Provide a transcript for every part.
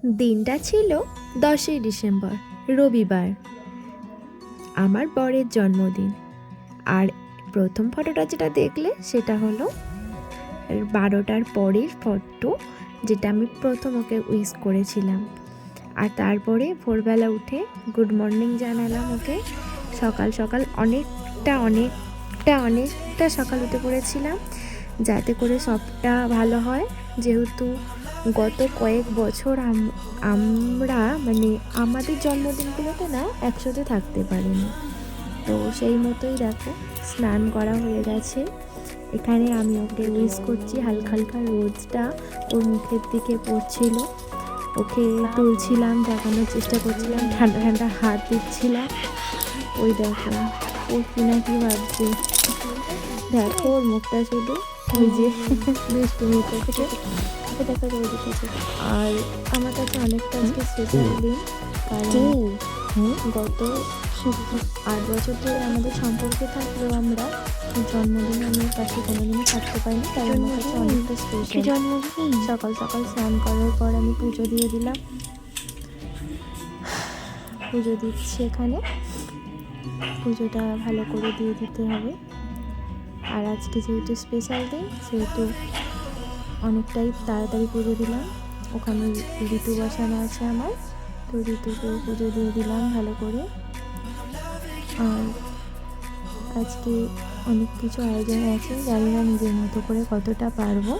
দিনটা ছিল 10ই ডিসেম্বর, রবিবার, আমার বরের জন্মদিন। আর প্রথম ফটোটা যেটা দেখলে সেটা হলো 12টার পরের ফটো, যেটা আমি প্রথম ওকে উইশ করেছিলাম। আর তারপরে ভোরবেলা উঠে গুড মর্নিং জানালাম ওকে। সকাল সকাল অনেকটা সকাল উঠে পড়েছিলাম, যাতে করে সবটা ভালো হয়। যেহেতু গত কয়েক বছর আমরা মানে আমাদের জন্মদিনগুলোতে না একসাথে থাকতে পারিনি, তো সেই মতোই দেখো স্নান করা হয়ে গেছে। এখানে আমি ওকে উইশ করছি, হালকা হালকা রোদটা ওর মুখের দিকে পড়ছিল, ওকে তুলছিলাম, দেখানোর চেষ্টা করছিলাম, ঠান্ডা ঠান্ডা হাত দিচ্ছিলাম। ওই দেখো ও কিনা কি ভাবছে, দেখো ওর মুখটা শুধু ওই যে দুষ্টুমি করছে, দেখা করে দিতেছে। আর আমার কাছে অনেকটা আজকে স্পেশাল দিন, কারণ গত 8 বছর ধরে আমাদের সম্পর্কে থাকলেও আমরা জন্মদিন আমি ওর কাছে কোনোদিনই থাকতে পারিনি, তাই আমার কাছে অনেকটা স্পেশাল জন্মদিন। সকাল সকাল স্নান করার পর আমি পুজো দিয়ে দিলাম, পুজো দিচ্ছি। এখানে পুজোটা ভালো করে দিয়ে দিতে হবে। আর আজকে যেহেতু স্পেশাল দিন, সেহেতু অনেকটাই তাড়াতাড়ি পুজো দিলাম। ওখানে ঋতু বসানো আছে আমার, তো ঋতুকেও পুজো দিয়ে দিলাম ভালো করে। আর আজকে অনেক কিছু আয়োজন আছে, জানি না নিজের মতো করে কতটা পারবো,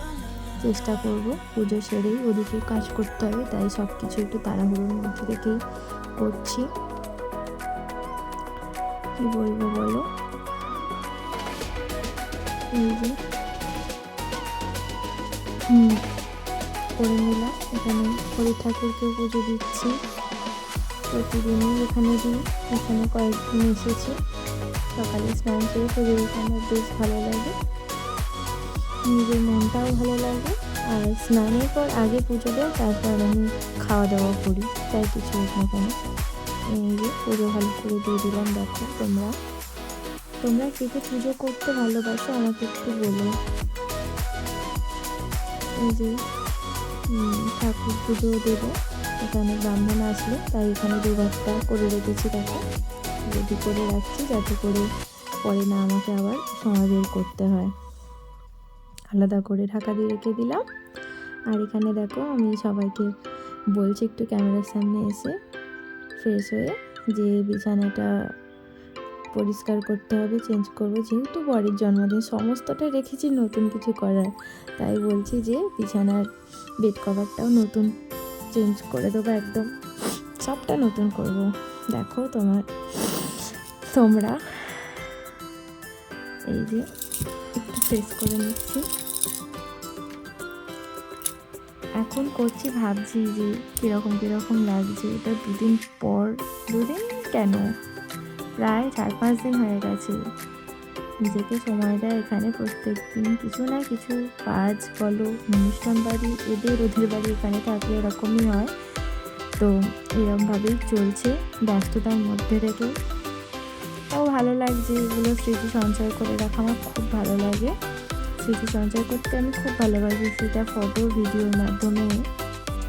চেষ্টা করব। পুজো সেরেই ওদিকে কাজ করতে হবে, তাই সব কিছু একটু তাড়াহুড়োর মধ্যে থেকেই করছি। কি বলবো বলো, এই যে করে নিলাম। এখানে হরি ঠাকুরকেও পুজো দিচ্ছি, প্রতিদিনই এখানে দিই। এখানে কয়েকদিন এসেছি, সকালে স্নান করে পুজো দিতে আমার বেশ ভালো লাগে, নিজের মনটাও ভালো লাগে। আর স্নানের পর আগে পুজো দেয়, তারপর আমি খাওয়া দাওয়া করি, তাই কিছু হোক না কেন। এই যে পুজো ভালো করে দিয়ে দিলাম। দেখো তোমরা কে কে পুজো করতে ভালোবাসো আমাকে একটু বলো। এই যে ঠাকুর পুজো দেবো, এখানে ব্রাহ্মণ আসলে, তাই এখানে দুঘরটা করে রেখেছি। দেখো রেডি করে রাখছি, যাতে করে পরে না আমাকে আবার সময় বের করতে হয়। আলাদা করে ঢাকা দিয়ে রেখে দিলাম। আর এখানে দেখো আমি সবাইকে বলছি একটু ক্যামেরার সামনে এসে ফ্রেশ হয়ে যে বিছানাটা পরিষ্কার করতে হবে, চেঞ্জ করবো। যেহেতু বরের জন্মদিন, সমস্তটা রেখেছি, নতুন কিছু করার, তাই বলছি যে বিছানার বেড কভারটাও নতুন চেঞ্জ করে দেবো, একদম সবটা নতুন করব। দেখো তোমরা এই যে একটু ফ্রেশ করে নিচ্ছি, এখন করছি, ভাবছি যে কীরকম লাগছে। এটা দুদিন কেন, প্রায় 4-5 দিন হয়ে গেছে নিজেকে সময় দেয় এখানে প্রত্যেক দিন কিছু না কিছু কাজ বলো, অনুষ্ঠান বাড়ি, ওদের বাড়ি, এখানে থাকলে এরকমই হয়। তো এরকমভাবেই চলছে ব্যস্ততার মধ্যে থেকে। তাও ভালো লাগছে, এগুলো স্মৃতি সঞ্চয় করে রাখা আমার খুব ভালো লাগে। স্মৃতি সঞ্চয় করতে আমি খুব ভালোবাসি, সেটা ফটো ভিডিওর মাধ্যমে,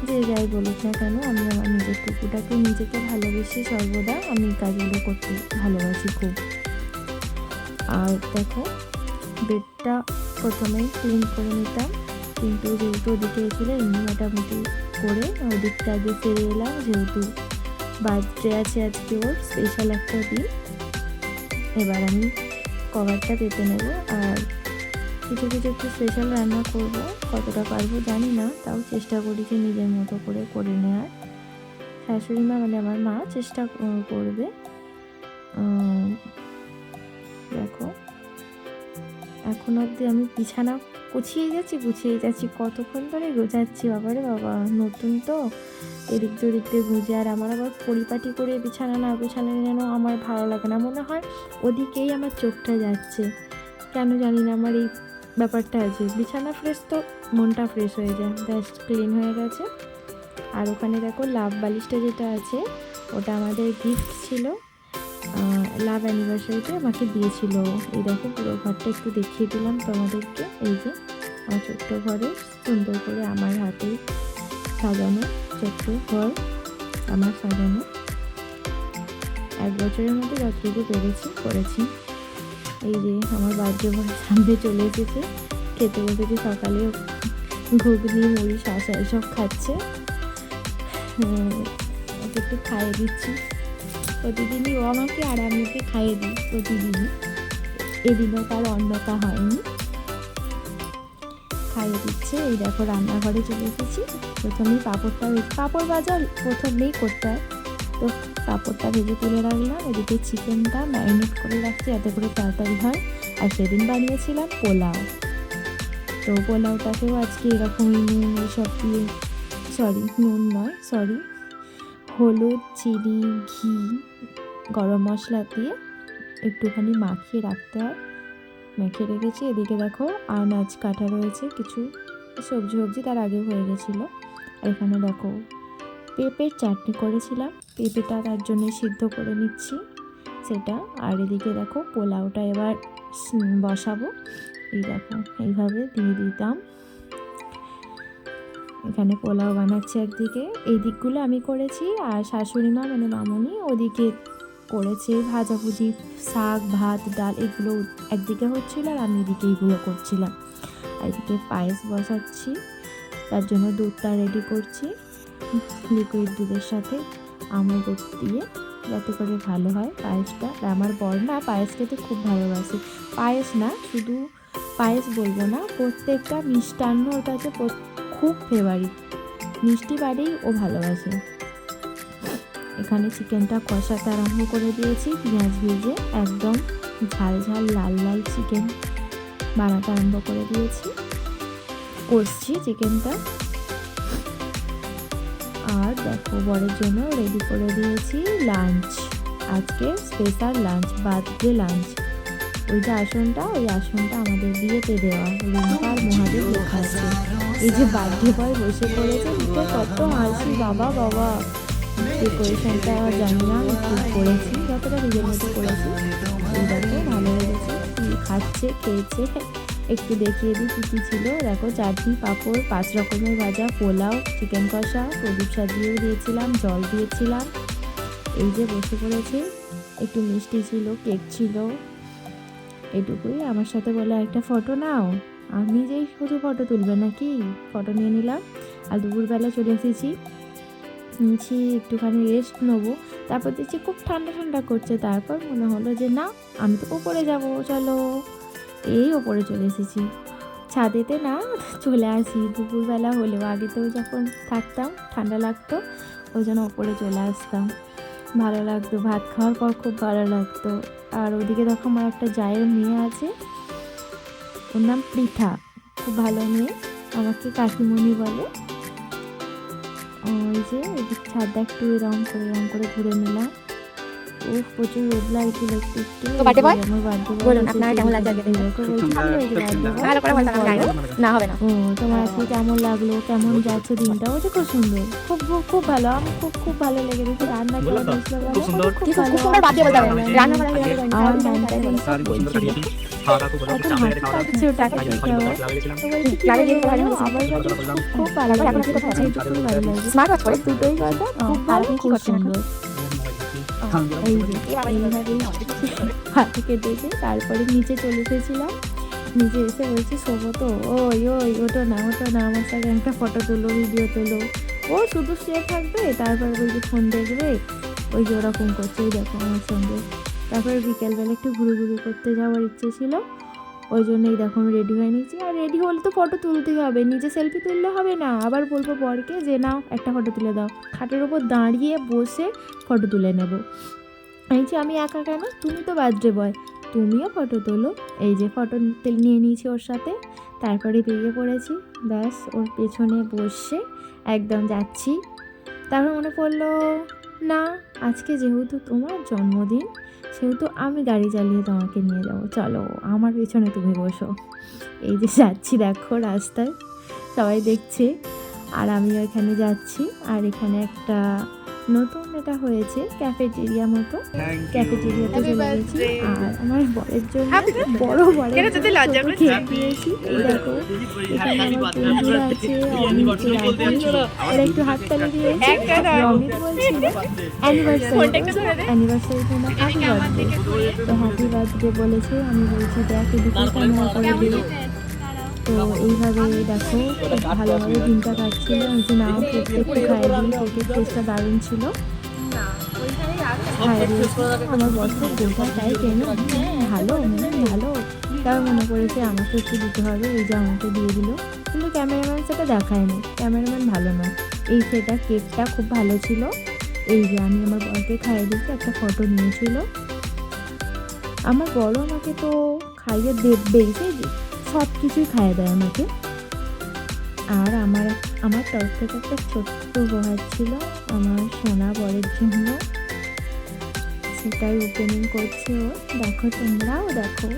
যে যাই বলুক না কেন। আমি আমার নিজের টুকুটাকে নিজেকে ভালোবেসে সর্বদা আমি কাজগুলো করতে ভালোবাসি খুব। আর দেখো বেডটা প্রথমেই ক্লিন করে নিতাম, কিন্তু যেহেতু ওদিকে এসেছিলো এমনি মোটামুটি করে ওদিকটা আগে সেরে এলাম, যেহেতু বার্থডে আছে আজকে ওর, স্পেশাল একটা দিন। এবার আমি কভারটা পেতে নেব, আর কিছু একটু স্পেশাল রান্না করব, কতটা পারবো জানি না, তাও চেষ্টা করি যে নিজের মতো করে নেওয়ার। শাশুড়ি মা মানে আমার মা চেষ্টা করবে। দেখো এখন অবধি আমি বিছানা গুছিয়ে যাচ্ছি, কতক্ষণ ধরে গোছাচ্ছি, বাবারে বাবা, নতুন তো, এদিক দিয়ে গুঁজে। আর আমার আবার পরিপাটি করে বিছানা না গোছালে যেন আমার ভালো লাগে না, মনে হয় ওদিকেই আমার চোখটা যাচ্ছে, কেন জানি না, আমার এই ব্যাপারটা আছে। বিছানা ফ্রেশ তো মনটা ফ্রেশ হয়ে যায়, ব্যাস ক্লিন হয়ে গেছে। আর ওখানে দেখো লাভ বালিশটা যেটা আছে, ওটা আমাদের গিফট ছিল, লাভ অ্যানিভার্সারিতে আমাকে দিয়েছিল। এই দেখো পুরো ঘরটা একটু দেখিয়ে দিলাম তোমাদেরকে। এই যে আমার ছোট্ট ঘরে সুন্দর করে আমার হাতে সাজানো, ছোট্ট ঘর আমার সাজানো। 1 বছরের মধ্যে যতটুকু পেরেছি করেছি। এই যে আমার বার্থডে বয় সামনে চলে এসেছে, খেতে বসেছে। সকালে ঘুগনি মুড়ি শসা এসব খাচ্ছে। ওকে একটু খাইয়ে দিচ্ছি প্রতিদিনই, ও আমাকে আর আমি ওকে খাইয়ে দিই প্রতিদিনই। এদিনও তার অন্যতা হয়নি, খাইয়ে দিচ্ছে। এই দেখো রান্নাঘরে চলে এসেছি। প্রথমেই পাঁপড় ভাজা প্রথমেই করতে হয়, তো পাঁপড়টা ভেজে তুলে রাখলাম। এদিকে চিকেনটা ম্যারিনেট করে রাখছি যাতে করে তাড়াতাড়ি হয়। আর সেদিন বানিয়েছিলাম পোলাও, তো পোলাওটাকেও আজকে এরকমই নুন এসব দিয়ে, নুন নয় হলুদ, চিনি, ঘি, গরম মশলা দিয়ে একটুখানি মাখিয়ে রাখতে হয়। মেখে রেখেছি। এদিকে দেখো আনাজ কাটা রয়েছে, কিছু সবজি তার আগে হয়ে গেছিলো। আর এখানে দেখো পেঁপের চাটনি করেছিলাম, পেঁপেটা তার জন্য সিদ্ধ করে নিচ্ছি সেটা। আর এদিকে দেখো পোলাওটা এবার বসাবো। এই দেখো এইভাবে দিয়ে দিতাম। এখানে পোলাও বানাচ্ছে একদিকে, এই দিকগুলো আমি করেছি। আর শাশুড়ি মা মানে মামনি ওদিকে করেছে ভাজাভুজি, শাক, ভাত, ডাল এগুলো একদিকে হচ্ছিলো, আর আমি এদিকে এইগুলো করছিলাম। আর এদিকে পায়েস বসাচ্ছি, তার জন্য দুধটা রেডি করছি লিকুইড দুধের সাথে আমুল দুধ দিয়ে, যাতে করে ভালো হয় পায়েসটা। আর আমার বর না পায়েস খেতে খুব ভালোবাসে। পায়েস না, শুধু পায়েস বলবো না, প্রত্যেকটা মিষ্টান্ন ওর কাছে খুব ফেভারিট। মিষ্টি বাড়িই ও ভালোবাসে। এখানে চিকেনটা কষাতে আরম্ভ করে দিয়েছি, পেঁয়াজ ভেজে একদম ঝাল লাল চিকেন বানাতে আরম্ভ করে দিয়েছি। কষছি চিকেনটা। আর দেখো বরের জন্য রেডি করে দিয়েছি লাঞ্চ, আজকে স্পেশাল লাঞ্চ, বার্থডে লাঞ্চ। ওই আসনটা আমাদের বিয়েতে দেওয়া, রিম্পার মহাদেব লেখা আছে। এই যে বার্থডে বয় বসে পড়েছে, কত হাসি। বাবা ডেকোরেশনটা জানি না খুব করেছি, যতটা নিজের মতো করেছি। এই দেখো ভালো হয়ে গেছে, খাচ্ছে, খেয়েছে। একটু দেখিয়ে দিই কী কী ছিল। দেখো চাটনি, পাঁপড়, 5 রকমের ভাজা, পোলাও, চিকেন কষা, প্রদীপ সাজিয়েও দিয়েছিলাম, জল দিয়েছিলাম। এই যে বসে পড়েছে, একটু মিষ্টি ছিল, কেক ছিল, এটুকুই। আমার সাথে বলে একটা ফটো নাও, আমি যেই শুধু ফটো তুলবে নাকি, ফটো নিয়ে নিলাম। আর দুপুরবেলা চলে এসেছি, একটুখানি রেস্ট নেবো। তারপর দেখছি খুব ঠান্ডা করছে। তারপর মনে হলো যে না, আমি তো ওপরে যাবো, চলো। এই ওপরে চলে এসেছি, ছাদেতে না চলে আসি দুপুরবেলা হলেও। আগেতেও যখন থাকতাম ঠান্ডা লাগতো, ওই জন্য ওপরে চলে আসতাম, ভালো লাগতো। ভাত খাওয়ার পর খুব ভালো লাগতো। আর ওদিকে দেখো আমার একটা জায়ের মেয়ে আছে, ওর নাম পৃথা, খুব ভালো মেয়ে, আমাকে কাকিমণি বলে। ওই যে এদিক ছাদটা একটু এরম করে ঘুরে নিলাম। প্রচুর রোদ লাগছিল একটু। আমার বার্থডে তোমার আজকে কেমন লাগলো, কেমন যাচ্ছে দিনটা? ওটা খুব সুন্দর, খুব ভালো। আমি খুব ভালো লেগে গেছে। রান্না করে দুটোই কথা খুব সুন্দর। হাতে দেখে তারপরে নিচে চলে এসেছিলাম। নিচে এসে বলছি শোবো তো, ওটো না আমার সাথে একটা ফটো তুলো, ভিডিও তোলো। ও শুধু শুয়ে থাকবে, তারপরে বলছি ফোন দেখবে, ওই যে ওরকম করছে। এই দেখো আমার সঙ্গে। তারপরে বিকেলবেলা একটু ঘুরু করতে যাওয়ার ইচ্ছে ছিল, ওই জন্যই দেখো আমি রেডি হয়ে নিয়েছি। আর রেডি হলে তো ফটো তুলতেই হবে, নিজে সেলফি তুললে হবে না। আবার বলবো বরকে যে নাও একটা ফটো তুলে দাও, খাটের ওপর দাঁড়িয়ে বসে ফটো তুলে নেব। আমি একা কেন, তুমি তো বার্থডে বয়, তুমিও ফটো তোলো। এই যে ফটো নিয়ে নিয়েছি ওর সাথে। তারপরে বেরিয়ে পড়েছি, ব্যাস ওর পেছনে বসে একদম যাচ্ছি। তারপর মনে পড়লো না, আজকে যেহেতু তোমার জন্মদিন, সেহেতু আমি গাড়ি চালিয়ে তোমাকে নিয়ে যাবো, চলো আমার পেছনে তুমি বসো। এই যে যাচ্ছি দেখো রাস্তায়, সবাই দেখছে। আর আমিও এখানে যাচ্ছি। আর এখানে একটা নতুন এটা হয়েছে ক্যাফেটেরিয়া মতো, ক্যাফেটেরিয়াতে চলে গেছি। আর আমার বরের জন্য বড় বরের জন্য ছোট কেক দিয়েছি। এই দেখো এখানে আমার বন্ধুরা আছে, অমিত, রাজেশ, ওরা একটু হাততালি দিয়েছে। অমিত বলছিল অ্যানিভার্সারির জন্য হ্যাপি বার্থডে, তো হ্যাপি বার্থডে বলেছে। আমি বলছি দেখ এদিকে ক্যামেরা করে দিই। তো এইভাবে দেখো খুব ভালোভাবে দিনটা কাটছিল। আমি যে নাও কেকটা একটু খাইয়ে দিই, কেকের টেস্টটা দারুণ ছিল। খাইয়ে দিয়েছি। আমার বছর গোটা তাই কেন ভালো ভালো, তার মনে করেছে আমাকে একটু দিতে হবে, এই যে আমাকে দিয়ে দিল। কিন্তু ক্যামেরাম্যান সেটা দেখায়নি, ক্যামেরাম্যান ভালো না। এই সেটা কেকটা খুব ভালো ছিল। এই যে আমি আমার বরকে খাইয়ে দিয়েছি, একটা ফটো নিয়েছিল। আমার বড় আমাকে তো খাইয়ে দেবেই, সেই সব কিছুই খাইয়ে দেয় আমাকে। আর আমার তরফ থেকে একটা ছোট্ট উপহার ছিল আমার সোনা বরের জন্য, সেটাই ওপেনিং করছে ও। দেখো তোমরাও দেখো,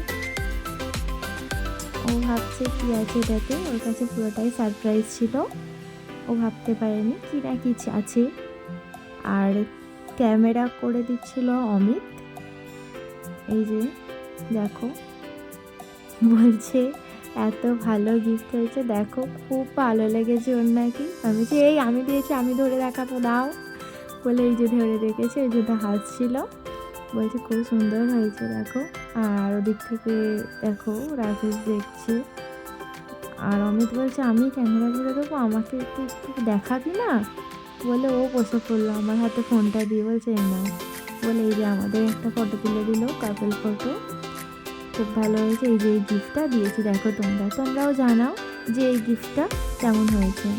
ও ভাবছে কি আছে এটাতে, ওর কাছে পুরোটাই সারপ্রাইজ ছিল। ও ভাবতে পারেনি কি না কি আছে। আর ক্যামেরা করে দিচ্ছিল অমিত। এই যে দেখো, বলছে এত ভালো গিফট হয়েছে, দেখো খুব ভালো লেগেছে ওর নাকি। আমি যে এই আমি দিয়েছি, আমি ধরে দেখাবো দাও বলে এই যে ধরে রেখেছে, ওই জন্য হাসছিল। বলছে খুব সুন্দর হয়েছে দেখো। আর ওদিক থেকে দেখো রাকেশ দেখছে। আর অমিত বলছে আমি ক্যামেরা ধরে দেবো, আমাকে একটু একটু দেখাবি না বলে ও বসে পড়লো আমার হাতে ফোনটা দিয়ে। বলছে এই নাও বলে এই যে আমাদের একটা ফটো তুলে দিল, কাপল ফটো। খুব ভালো হয়েছে। এই যে এই গিফটটা দিয়েছি, দেখো তোমরাও জানাও যে এই গিফটটা কেমন হয়েছে।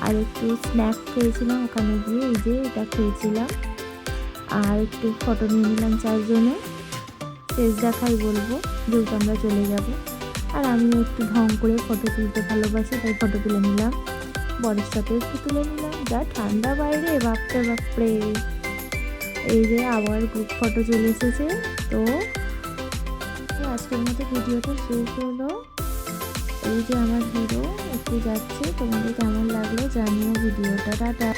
আর একটু স্ন্যাক খেয়েছিলাম ওখানে গিয়ে, এই যে এটা খেয়েছিলাম। আর একটু ফটো নিয়ে নিলাম চারজনে, শেষ দেখাই বলবো যেহেতু আমরা চলে যাব। আর আমিও একটু ঢং করে ফটো তুলতে ভালোবাসি, তাই ফটো তুলে নিলাম। বরের সাথে একটু তুলে নিলাম। যা ঠান্ডা বাইরে, বাপরে বাপরে। এই যে আবার গ্রুপ ফটো চলে এসেছে। তো আজকের মতো ভিডিওটা শেষ হলো। এই যে আমার হিরো একটু যাচ্ছে, তোমাদের কেমন লাগলো জানিও ভিডিওটা। টাটা।